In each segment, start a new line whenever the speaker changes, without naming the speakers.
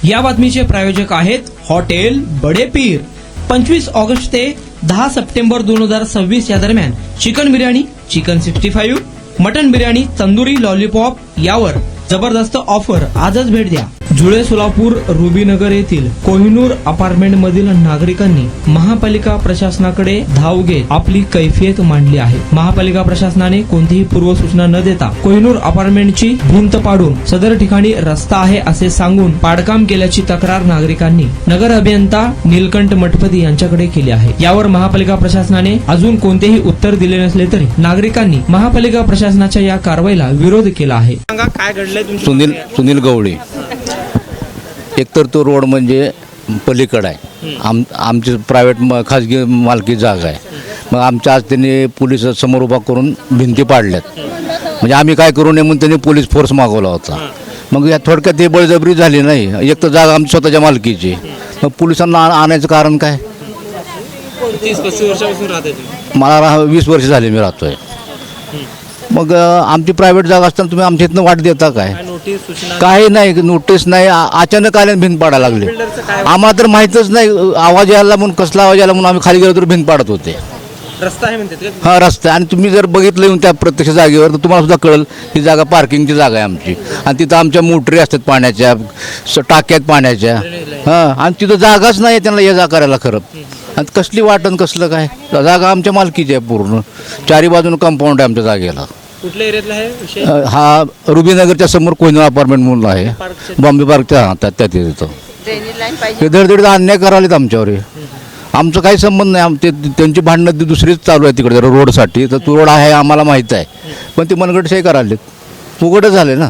या बातमीचे प्रायोजक आहेत हॉटेल बडे पीर। 25 ऑगस्ट ते 10 सप्टेंबर 2026 या दरम्यान chicken biryani, chicken 65, mutton biryani, tandoori lollipop यावर जबरदस्त ऑफर। आजच भेट द्या। जुळे सोलापूर रुबीनगर येथील कोहिनूर अपार्टमेंट मधील नागरिकांनी महापालिका प्रशासनाकडे धाव घेत आपली कैफियत मांडली आहे। महापालिका प्रशासनाने कोणतीही पूर्वसूचना न देता कोहिनूर अपार्टमेंटची भिंत पाडून सदर ठिकाणी रस्ता आहे असे सांगून पाडकाम केल्याची तक्रार नागरिकांनी नगर अभियंता नीलकंठ मठपती यांच्याकडे केली आहे। यावर महापालिका प्रशासनाने अजून कोणतेही उत्तर दिले नसले तरी नागरिकांनी महापालिका प्रशासनाच्या या कारवाईला विरोध केला आहे।
काय घडलंय
सुनील गवळी। एकतर तो रोड म्हणजे पलीकडे आहे, आमची प्रायव्हेट खाजगी मालकी जागा आहे। मग आमच्या आज त्यांनी पोलीस समोर उभा करून भिंती पाडल्यात, म्हणजे आम्ही काय करू नये म्हणून त्यांनी पोलीस फोर्स मागवला होता। मग या थोडक्यात ही बळजबरी झाली नाही। एक तर जागा आमची स्वतःच्या मालकीची, मग पोलिसांना आणायचं कारण काय?
30-35 वर्षापासून राहते
मला 20 वर्ष झाली मी राहतोय। मग आमची प्रायव्हेट जागा असताना तुम्ही आमच्या इथनं वाट देता काय? काही नाही, नोटीस नाही, अचानक आल्याने भिंत पाडायला लागले। आम्हाला तर माहीतच नाही, आवाज यायला म्हणून कसला आवाज यायला म्हणून आम्ही खाली गेलो तर भिंत पाडत होते।
रस्ता आहे म्हणते
हा रस्ता, आणि तुम्ही जर बघितलं येऊन त्या प्रत्यक्ष जागेवर तर तुम्हाला सुद्धा कळेल ही जागा पार्किंगची जागा आहे आमची, आणि तिथं आमच्या मोटरी असतात पाण्याच्या, टाक्यात पाण्याच्या। हां, आणि तिथं जागाच नाही त्यांना ये जा करायला खरं। आणि कसली वाटण कसलं काय? जागा आमच्या मालकीची आहे पूर्ण, चारी बाजूनं कंपाऊंड आहे आमच्या जागेला।
कुठल्या एरियातला आहे विषय?
हा रुबीनगरच्या समोर कोहिनूर अपार्टमेंट म्हणून आहे, बॉम्बे पार्कच्या त्या तिथं ते दरदडीचा अन्याय करालेत आमच्यावर। आमचं काही संबंध नाही, त्यांची भांडणं दुसरीच चालू आहे तिकडे रोडसाठी। तर तो रोड आहे आम्हाला माहीत आहे, पण ते मनगटशाही करालेत, उघडच झाले ना।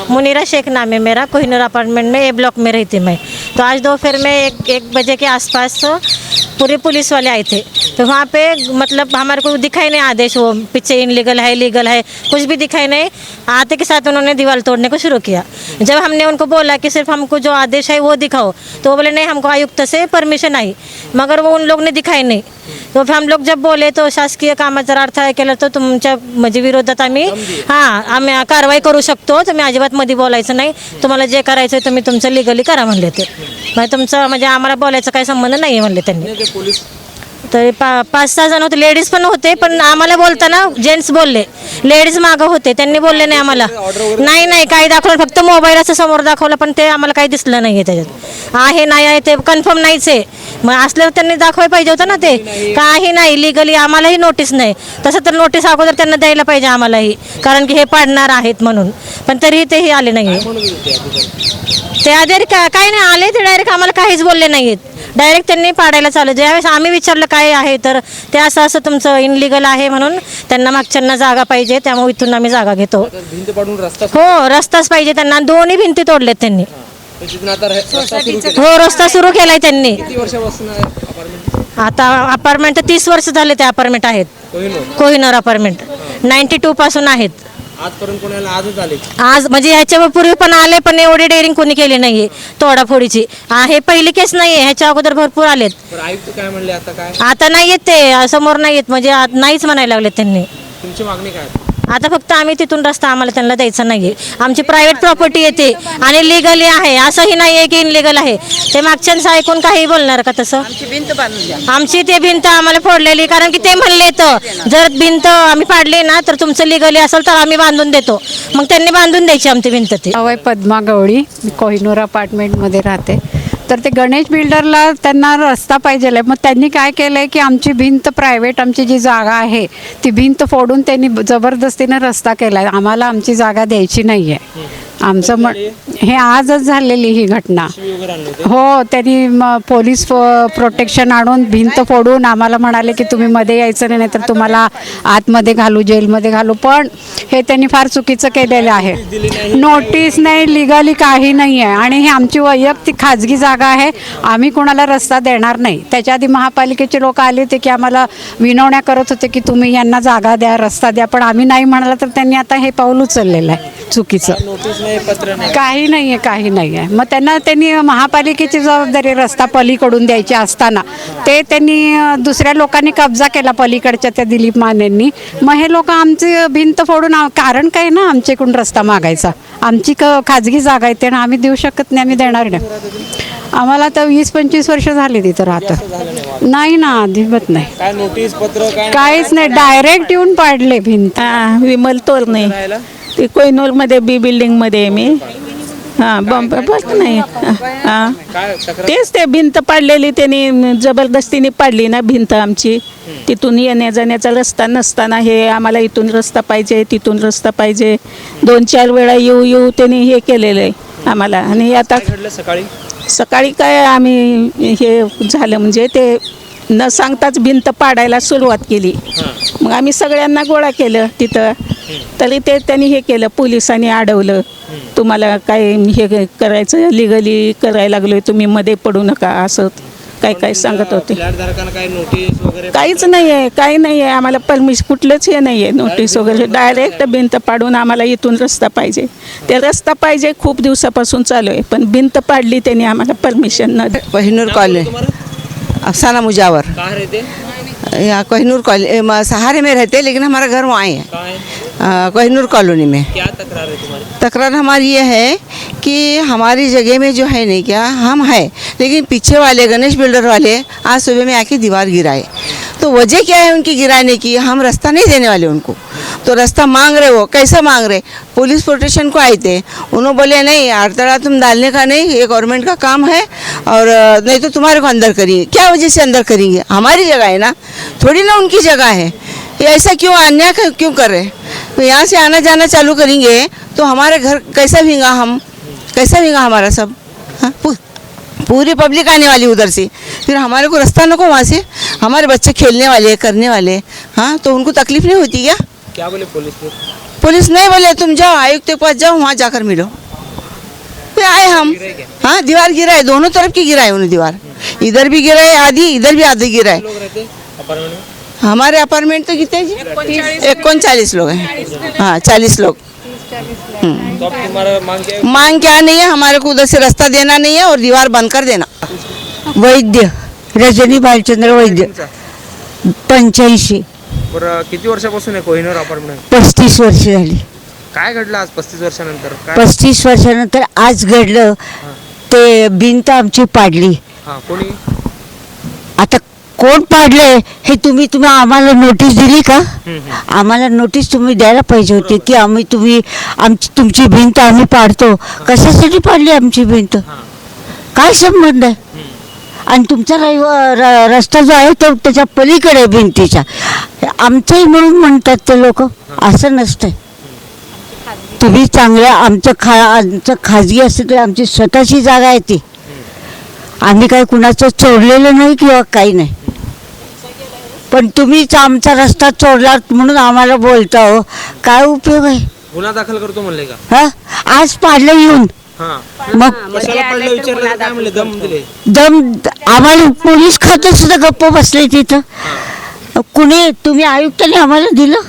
मुनीरा शेख नाम है मेरा, कोहिनूर अपार्टमेंट में ए ब्लॉक में रहती मैं। तो आज दोपहर में एक बजे के आसपास पूरे पुलिस वाले आए थे, तो वहाँ पे मतलब हमारे को दिखाई नहीं आदेश, वो पीछे इनलीगल है लीगल है कुछ भी दिखाई नहीं। आते के साथ उन्होंने दीवार तोड़ने को शुरू किया। जब हमने उनको बोला कि सिर्फ हमको जो आदेश है वो दिखाओ, तो वो बोले नहीं हमको आयुक्त से परमिशन आई, मगर वो उन लोग ने दिखाई नाही। तो फिर हम लोग जब बोले तो शासकीय कामाचा अर्थ आहे केलं तर तुमच्या म्हणजे विरोधात आम्ही आम्ही कारवाई करू शकतो, तुम्ही अजिबात मध्ये बोलायचं नाही, तुम्हाला जे करायचं तुम्ही तुमचं लिगली करा म्हणले ते। म्हणजे तुमचं म्हणजे आम्हाला बोलायचं काही संबंध नाही म्हणले त्यांनी। तर 5-6 जण होते, लेडीज पण होते, पण आम्हाला बोलताना जेंट्स बोलले, लेडीज मागं होते, त्यांनी बोलले नाही आम्हाला। नाही काही दाखवलं, फक्त मोबाईल असं समोर दाखवलं, पण ते आम्हाला काही दिसलं नाही त्याच्यात। आहे नाही आहे ते कन्फर्म नाहीच आहे, मग असल्यावर त्यांनी दाखवायला पाहिजे होतं ना। ते काही नाही लिगली आम्हालाही नोटीस नाही, तसं तर नोटीस अगोदर त्यांना द्यायला पाहिजे आम्हालाही, कारण की हे पाडणार आहेत म्हणून, पण तरीही तेही आले नाही। ते आधी काही नाही आले, ते डायरेक्ट आम्हाला काहीच बोलले नाहीत, डायरेक्ट त्यांनी पाडायला चालू। ज्यावेळेस आम्ही विचारलं काय आहे तर ते असं तुमचं इनलिगल आहे म्हणून त्यांना मागच्यांना जागा पाहिजे, त्यामुळे इथून आम्ही जागा घेतो। हो रस्ताच पाहिजे त्यांना, दोन्ही भिंती तोडलेत त्यांनी। हो रस्ता सुरू केलाय त्यांनी। आता अपार्टमेंट 30 वर्ष झाले ते अपार्टमेंट आहेत, कोहिनूर अपार्टमेंट 92 पासून आहेत।
आजपर्यंत कोणाला आजच आले?
आज म्हणजे ह्याच्या पूर्वी पण आले, पण एवढी डेअरिंग कोणी केली नाहीये तोडाफोडीची। हे पहिली केस नाहीये, ह्याच्या अगोदर भरपूर आलेत।
आयुक्त काय म्हणले आता? काय
आता नाही येत ते समोर नाही येत, म्हणजे नाहीच म्हणायला लागले त्यांनी।
तुमची मागणी काय?
आता फक्त आम्ही तिथून रस्ता आम्हाला त्यांना द्यायचा नाहीये, आमची प्रायव्हेट प्रॉपर्टी येते आणि लिगली आहे, असंही नाहीये की इनलिगल आहे। ते मागच्यांचं ऐकून काही बोलणार का तसं? आमची ते भिंत आम्हाला फोडलेली, कारण की ते म्हणले तर जर भिंत आम्ही पाडली ना तर तुमचं लिगली असेल तर आम्ही बांधून देतो, मग त्यांनी बांधून द्यायची आमची भिंत। ती
पद्मा गवळी, मी कोहिनूर अपार्टमेंटमध्ये राहते। तर ते गणेश बिल्डरला त्यांना रस्ता पाहिजे आहे, मग त्यांनी काय केलं आहे की आमची भिंत प्रायव्हेट आमची जी जागा आहे ती भिंत फोडून त्यांनी जबरदस्तीने रस्ता केला आहे। आम्हाला आमची जागा द्यायची नाही आहे। आमचं हे आजच झालेली ही घटना। हो त्यांनी पोलीस प्रोटेक्शन आणून भिंत फोडून आम्हाला म्हणाले की तुम्ही मध्ये यायचं नाही, तर तुम्हाला आतमध्ये घालू, जेलमध्ये घालू, पण हे त्यांनी फार चुकीचं केलेलं आहे। नोटीस नाही, लिगली काही नाही आहे, आणि ही आमची वैयक्तिक खाजगी जागा आहे, आम्ही कोणाला रस्ता देणार नाही। त्याच्या आधी महापालिकेचे लोक आले होते की आम्हाला विनवण्या करत होते की तुम्ही यांना जागा द्या, रस्ता द्या, पण आम्ही नाही म्हणाला, तर त्यांनी आता हे पाऊल उचललेलं आहे। चुकीचं.
नोटीस नाही, पत्र नाही.
काही नाही आहे. मग त्यांनी महापालिकेची जबाबदारी रस्ता पलीकडून द्यायची असताना त्यांनी दुसऱ्या लोकांनी कब्जा केला पलीकडच्या त्या दिलीप मानेंनी. मग हे लोक आमची भिंत फोडून कारण काय ना आमच्याकडून रस्ता मागायचा. आमची खाजगी जागा आहे ते ना आम्ही देऊ शकत नाही, आम्ही देणार नाही. आम्हाला तर 20-25 वर्ष झाली तिथं राहतं. नाही ना अजिबात नाही,
काय नोटीस पत्र काय
काहीच नाही. डायरेक्ट येऊन पाडले भिंत.
विमल तोरणे,
राहायला?
ते कोहिनूरमध्ये बी बिल्डिंगमध्ये आहे मी. हां बस नाही हां
काय तक्रार?
तेच ते भिंत पाडलेली त्यांनी जबरदस्तीने पाडली ना भिंत आमची. तिथून येण्या जाण्याचा रस्ता नसताना हे आम्हाला इथून रस्ता पाहिजे तिथून रस्ता पाहिजे 2-4 वेळा येऊ त्यांनी हे केलेलं आहे आम्हाला. आणि आता
काय घडलं सकाळी?
सकाळी काय आम्ही हे झालं म्हणजे ते न सांगताच भिंत पाडायला सुरुवात केली. मग आम्ही सगळ्यांना गोळा केलं तिथं. तरी त्यांनी हे केलं, पोलिसांनी अडवलं. तुम्हाला काय हे करायचं लिगली करायला लागलोय तुम्ही, मध्ये पडू नका असं काय सांगत होते.
फ्लॅटधारकांना काय नोटीस वगैरे?
काहीच नाही आहे, काही नाही आहे. आम्हाला परमिशन कुठलंच हे नाही आहे नोटीस वगैरे. डायरेक्ट भिंत पाडून आम्हाला इथून रस्ता पाहिजे. ते रस्ता पाहिजे खूप दिवसापासून चालू आहे, पण भिंत पाडली त्यांनी आम्हाला परमिशन न.
कोहिनूर कॉलोनी, अफसाना मुजावर.
कहाँ रहते?
यहाँ कोहिनूर कॉलोनी सहारे में रहते, लेकिन हमारा घर वहाँ है,
कहाँ है?
कोहिनूर कॉलोनी में.
क्या तकरार है तुम्हारी?
तकरार हमारी ये है कि हमारी जगह में जो है नहीं क्या हम है, लेकिन पीछे वाले गणेश बिल्डर वाले आज सुबह में आके दीवार गिराए. तो वजह क्या है उनकी गिराने की? हम रास्ता नहीं देने वाले उनको. तो रास्ता मांग रहे, वो कैसे मांग रहे? पुलिस प्रोटेक्शन को आए थे, उन्होंने बोले नहीं आड़तड़ा तुम डालने का नहीं, ये गवर्नमेंट का काम है और नहीं तो तुम्हारे को अंदर करेंगे. क्या वजह से अंदर करेंगे? हमारी जगह है ना, थोड़ी ना उनकी जगह है. ये ऐसा क्यों अन्याय क्यों कर रहे? तो यहाँ से आना जाना चालू करेंगे तो हमारे घर कैसा भींगा, हम कैसा भींगा हमारा सब. हाँ पूरी पब्लिक आने वाली उधर से, फिर हमारे को रास्ता नको वहाँ से. हमारे बच्चे खेलने वाले करने वाले, हाँ तो उनको तकलीफ नहीं होती क्या?
क्या बोले पुलिस?
पुलिस नहीं बोले तुम जाओ आयुक्त के पास जाओ, वहाँ जाकर मिलो. फिर आए हम. हाँ दीवार गिरा है, दोनों तरफ की गिरा है उन्होंने दीवार. इधर भी गिरा है आधी, इधर भी आधी गिरा है.
लोग रहते अपार्टमेंट में?
हमारे अपार्टमेंट तो कितने जी? 39 लोग हैं. हाँ 40 लोग.
तो अब तुम्हारा मांग क्या है?
मांग क्या नहीं है, हमारे को उधर से रास्ता देना नहीं है और दीवार बंद कर देना.
वैद्य रजनी भालचंद्र वैद्य, 85.
बरं किती वर्षापासून आहे कोहिनूर अपार्टमेंट?
35 वर्ष झाली.
काय घडलं आज 35 वर्षानंतर? काय?
35 वर्षानंतर आज घडलं ते भिंत आमची पाडली.
हां कोणी?
आता कोण पाडले हे तुम्ही आम्हाला नोटीस दिली का? आम्हाला नोटीस तुम्ही द्यायला पाहिजे होती की तुमची भिंत आम्ही पाडतो. कशासाठी पाडली आमची भिंत? काय संबंध आहे? आणि तुमचा रस्ता जो आहे तो त्याच्या पलीकडे आहे भिंतीच्या. आमचंही म्हणून म्हणतात ते लोक, असं नसतंय. तुम्ही चांगल्या आमचं खाजगी असेल तर आमची स्वतःची जागा आहे ती. आम्ही काही कुणाचं चोरलेलं नाही किंवा काही नाही, पण तुम्हीच आमचा रस्ता चोरला म्हणून आम्हाला बोलता. हो काय उपयोग आहे?
गुन्हा दाखल करतो म्हणले का?
हा आज पाडलं येऊन.
हां
मग
कशाला पडलं विचारलं तर काय म्हणले? दम दिले?
दम आम्हाला पोलीस खातं सुद्धा गप्प बसले तिथं. कुणी तुम्ही आयुक्तांनी आम्हाला दिलं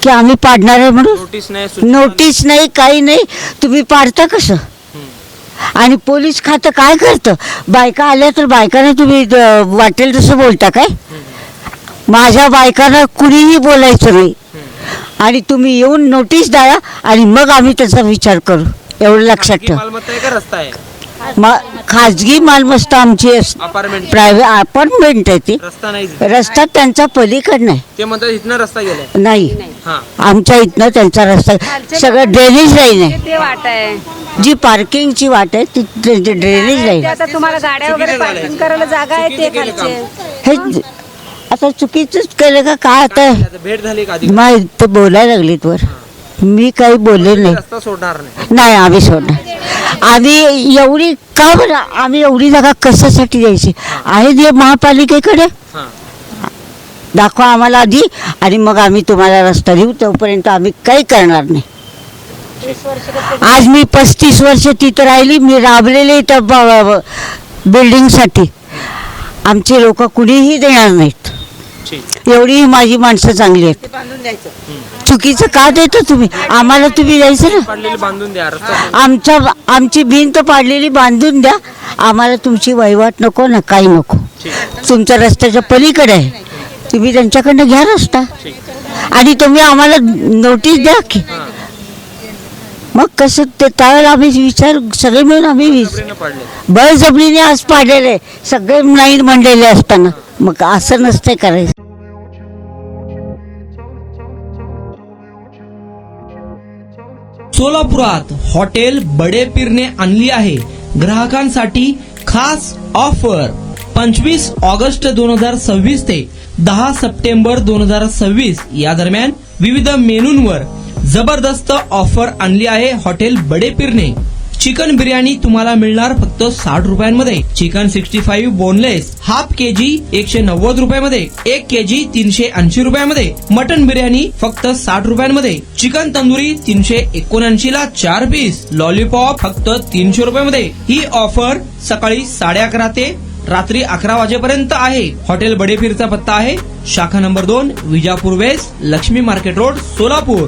की आम्ही पाडणार आहे म्हणून?
नोटीस नाही, सूचना
नोटीस नाही, काही नाही. तुम्ही पाडता कसं? आणि पोलीस खातं काय करतं? बायका आल्या तर बायकांना तुम्ही वाटेल तसं बोलता काय? माझ्या बायकांना कुणीही बोलायचं नाही. आणि तुम्ही येऊन नोटीस द्या आणि मग आम्ही त्याचा विचार करू, एवढं लक्षात
खाजगी
ठेवा.
मालमत्ता आहे का रस्ता आहे?
खाजगी मालमत्ता आमची
अपार्टमेंट
प्रायव्हेट अपार्टमेंट आहे ती.
रस्ता नाही.
रस्ता त्यांचा पलीकडनं आहे.
ते म्हणतात इथनं रस्ता गेलाय.
नाही,
हां
आमच्या इथनं त्यांचा रस्ता सगळं ड्रेनेज लाईन आहे. जी पार्किंगची वाट आहे ती ड्रेनेज लाईन.
आता तुम्हाला गाड्या वगैरे पार्किंग करायला जागा आहे ते खालचे.
हे आता चुकीचंच केलं का काय? आता
भेट झाली का आधी?
मग ते बोलायला लागलीत वर, मी काही बोलले नाही.
रस्ता सोडणार नाही.
नाही आम्ही सोडणार. आम्ही एवढी का बरं, आम्ही एवढी जागा कशासाठी द्यायची आहे? दे महापालिकेकडे
हां
दाखवा आम्हाला आधी, आणि मग आम्ही तुम्हाला रस्ता देऊ. तोपर्यंत आम्ही काही करणार नाही. आज मी 35 वर्ष तिथं राहिली, मी राबलेले इथं बिल्डिंगसाठी. आमचे लोक कुणीही देणार नाहीत.
ठीक.
एवढी ही माझी माणसं चांगली आहेत. चुकीचं का देतो तुम्ही आम्हाला? तुम्ही द्यायचं ना.
पाडलेली बांधून द्या रस्ता.
आमची भिंत पाडलेली बांधून द्या. आम्हाला तुमची वहिवाट नको ना, काही नको. तुमच्या रस्त्याच्या पलीकडे आहे, तुम्ही त्यांच्याकडनं घ्या रस्ता आणि तुम्ही आम्हाला नोटीस द्या की. मग कसं ते त्यावेळेला आम्ही विचार सगळे मिळून आम्ही
पाडले.
बळजबरीने आज पाडलेले सगळे नाही म्हणलेले असताना मग असं नसतंय करायचं.
सोलापुरात हॉटेल बडे पीरने आणली आहे ग्राहकांसाठी खास ऑफर. 25 ऑगस्ट 2026 ते 10 सप्टेंबर 2026 या दरम्यान विविध मेनूंवर जबरदस्त ऑफर आणली आहे हॉटेल बडे पीरने. चिकन बिर्याणी तुम्हाला मिळणार फक्त 60 रुपयांमध्ये. चिकन 65 बोनलेस हाफ केजी 190 रुपयामध्ये. 1 केजी 380 रुपयामध्ये. मटन बिर्याणी फक्त 60 रुपयांमध्ये. चिकन तंदुरी 379 ला 4 पीस. लॉलीपॉप फक्त 300 रुपयामध्ये. ही ऑफर सकाळी 11:30 ते रात्री 11 वाजेपर्यंत आहे. हॉटेल बडेपीरचा पत्ता आहे शाखा number 2 Vijapur west, Lakshmi market road, Solapur.